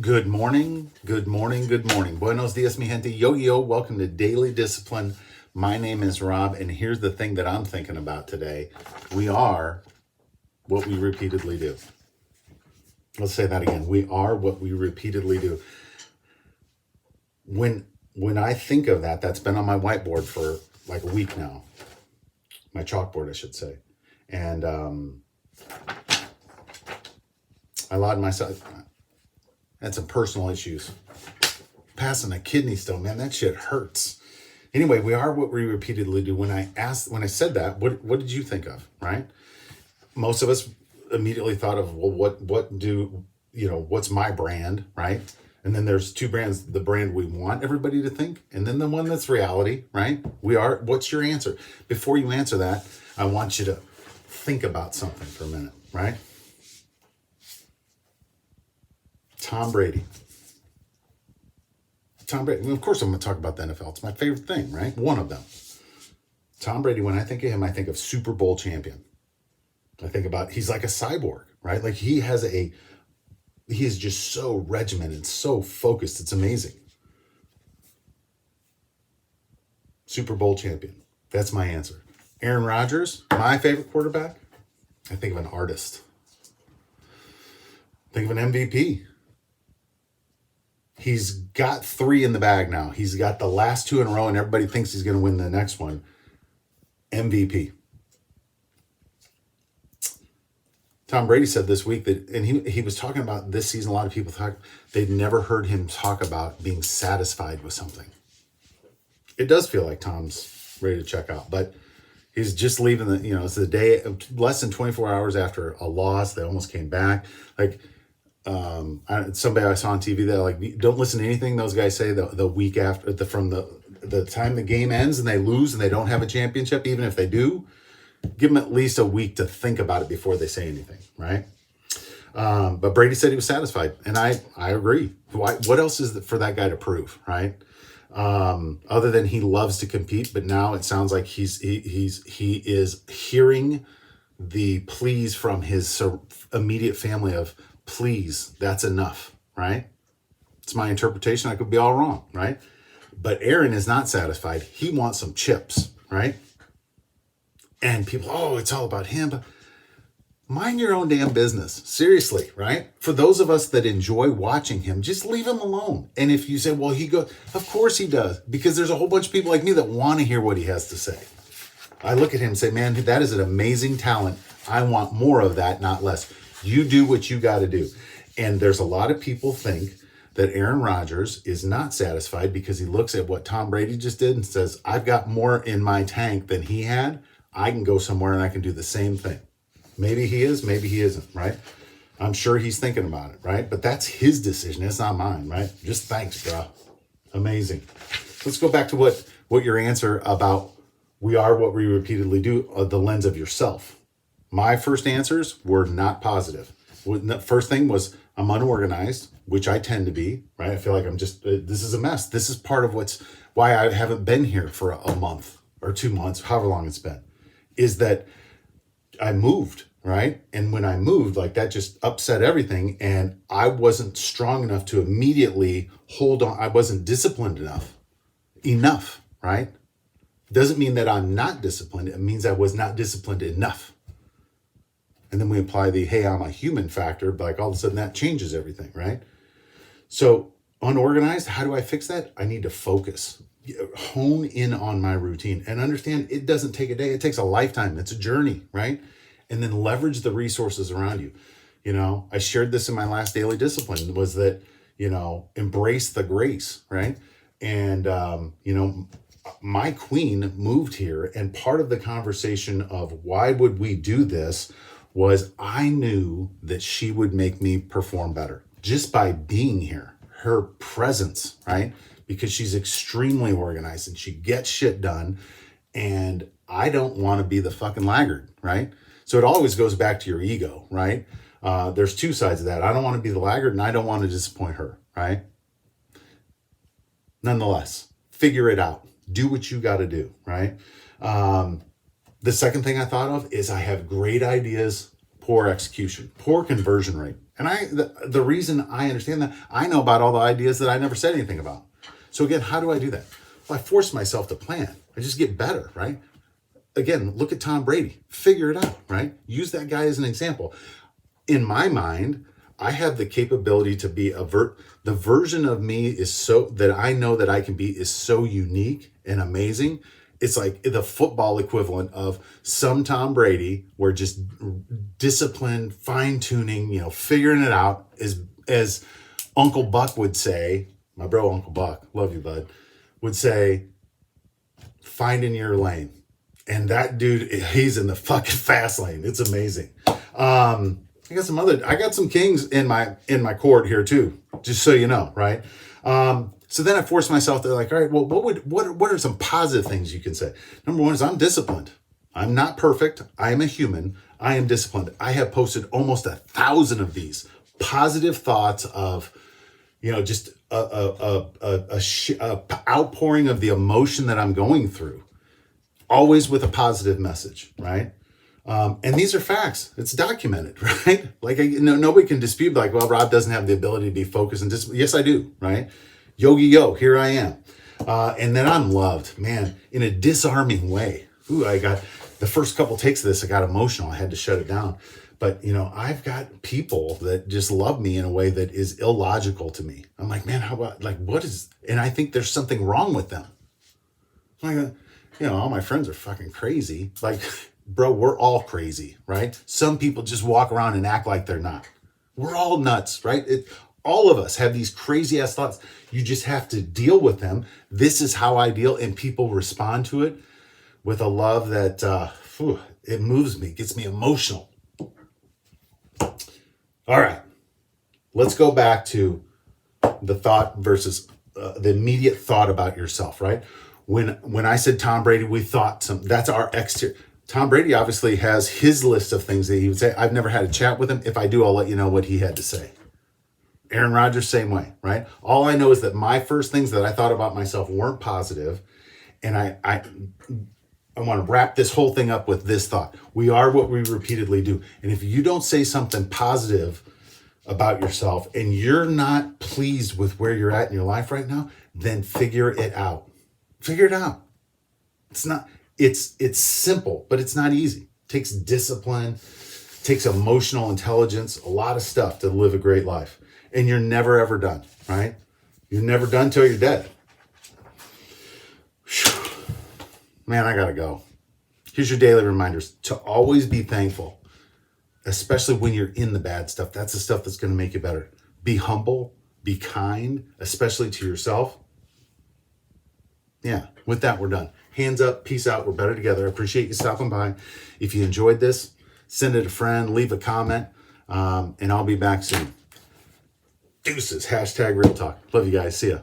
Good morning, good morning, good morning. Buenos dias, mi gente. Yo. Welcome to Daily Discipline. My name is Rob, and here's the thing that I'm thinking about today. We are what we repeatedly do. Let's say that again. We are what we repeatedly do. When I think of that, that's been on my whiteboard for like a week now. My chalkboard, I should say. And I allowed myself, had some personal issues. Passing a kidney stone, man, that shit hurts. Anyway, we are what we repeatedly do. When I said that, what did you think of, right? Most of us immediately thought of, well, what's my brand, right? And then there's two brands, the brand we want everybody to think, and then the one that's reality, right? What's your answer? Before you answer that, I want you to think about something for a minute, right? Tom Brady. Of course I'm going to talk about the NFL. It's my favorite thing, right? One of them. Tom Brady, when I think of him, I think of Super Bowl champion. I think about, he's like a cyborg, right? Like he is just so regimented, so focused. It's amazing. Super Bowl champion. That's my answer. Aaron Rodgers, my favorite quarterback. I think of an artist. Think of an MVP. He's got 3 in the bag now. He's got the last 2 in a row, and everybody thinks he's going to win the next one. MVP. Tom Brady said this week that, and he was talking about this season, a lot of people thought they'd never heard him talk about being satisfied with something. It does feel like Tom's ready to check out, but he's just leaving it's the day, less than 24 hours after a loss. They almost came back. Like, somebody I saw on TV that like, don't listen to anything those guys say the week after, from the time the game ends and they lose and they don't have a championship. Even if they do, give them at least a week to think about it before they say anything, right? But Brady said he was satisfied, and I agree. What else is for that guy to prove, right? Other than he loves to compete, but now it sounds like he is hearing the pleas from his immediate family of, please, that's enough, right? It's my interpretation. I could be all wrong, right? But Aaron is not satisfied. He wants some chips, right? And people, it's all about him. But mind your own damn business. Seriously, right? For those of us that enjoy watching him, just leave him alone. And if you say, well, he goes, of course he does. Because there's a whole bunch of people like me that want to hear what he has to say. I look at him and say, man, that is an amazing talent. I want more of that, not less. You do what you got to do. And there's a lot of people think that Aaron Rodgers is not satisfied because he looks at what Tom Brady just did and says, I've got more in my tank than he had. I can go somewhere and I can do the same thing. Maybe he is, maybe he isn't, right? I'm sure he's thinking about it, right? But that's his decision. It's not mine, right? Just thanks, bro. Amazing. Let's go back to what your answer about we are what we repeatedly do, the lens of yourself. My first answers were not positive. The first thing was I'm unorganized, which I tend to be, right? I feel like I'm just, this is a mess. This is part of why I haven't been here for a month or 2 months, however long it's been, is that I moved, right? And when I moved, like that just upset everything. And I wasn't strong enough to immediately hold on. I wasn't disciplined enough, right? Doesn't mean that I'm not disciplined. It means I was not disciplined enough. And then we apply the, hey, I'm a human factor, but like all of a sudden that changes everything, right? So unorganized, how do I fix that? I need to focus, hone in on my routine and understand it doesn't take a day. It takes a lifetime. It's a journey, right? And then leverage the resources around you. I shared this in my last daily discipline was that, embrace the grace, right? And, my queen moved here, and part of the conversation of why would we do this was I knew that she would make me perform better just by being here, her presence, right? Because she's extremely organized and she gets shit done. And I don't want to be the fucking laggard, right? So it always goes back to your ego, right? There's 2 sides of that. I don't want to be the laggard and I don't want to disappoint her, right? Nonetheless, figure it out. Do what you got to do, right? The second thing I thought of is I have great ideas, poor execution, poor conversion rate. And the reason I understand that, I know about all the ideas that I never said anything about. So again, how do I do that? Well, I force myself to plan. I just get better, right? Again, look at Tom Brady. Figure it out, right? Use that guy as an example. In my mind, I have the capability to be the version of me is so that I know that I can be is so unique and amazing. It's like the football equivalent of some Tom Brady, where just disciplined, fine tuning, figuring it out, as Uncle Buck would say, my bro, Uncle Buck, love you, bud, would say, finding your lane. And that dude, he's in the fucking fast lane. It's amazing. I got some kings in my court here too, just so you know, right? So then I forced myself to like, all right, well, what are some positive things you can say? Number one is I'm disciplined. I'm not perfect. I am a human. I am disciplined. I have posted almost 1,000 of these positive thoughts of, just a outpouring of the emotion that I'm going through, always with a positive message, right? And these are facts. It's documented, right? Like, nobody can dispute, like, well, Rob doesn't have the ability to be focused and disciplined. Yes, I do, right? Yogi yo, here I am. And then I'm loved, man, in a disarming way. Ooh, I got the first couple takes of this, I got emotional. I had to shut it down. But, I've got people that just love me in a way that is illogical to me. I'm like, man, how about, like, and I think there's something wrong with them. Like, all my friends are fucking crazy. Like, bro, we're all crazy, right? Some people just walk around and act like they're not. We're all nuts, right? All of us have these crazy ass thoughts. You just have to deal with them. This is how I deal, and people respond to it with a love that it moves me, gets me emotional. All right, let's go back to the thought versus the immediate thought about yourself, right? When I said Tom Brady, we thought that's our exterior. Tom Brady obviously has his list of things that he would say. I've never had a chat with him. If I do, I'll let you know what he had to say. Aaron Rodgers, same way, right? All I know is that my first things that I thought about myself weren't positive. And I want to wrap this whole thing up with this thought. We are what we repeatedly do. And if you don't say something positive about yourself and you're not pleased with where you're at in your life right now, then figure it out. Figure it out. It's simple, but it's not easy. It takes discipline, takes emotional intelligence, a lot of stuff to live a great life. And you're never, ever done, right? You're never done till you're dead. Man, I gotta go. Here's your daily reminders to always be thankful, especially when you're in the bad stuff. That's the stuff that's gonna make you better. Be humble, be kind, especially to yourself. Yeah, with that, we're done. Hands up, peace out, we're better together. I appreciate you stopping by. If you enjoyed this, send it to a friend, leave a comment, and I'll be back soon. Deuces, #Real Talk. Love you guys, see ya.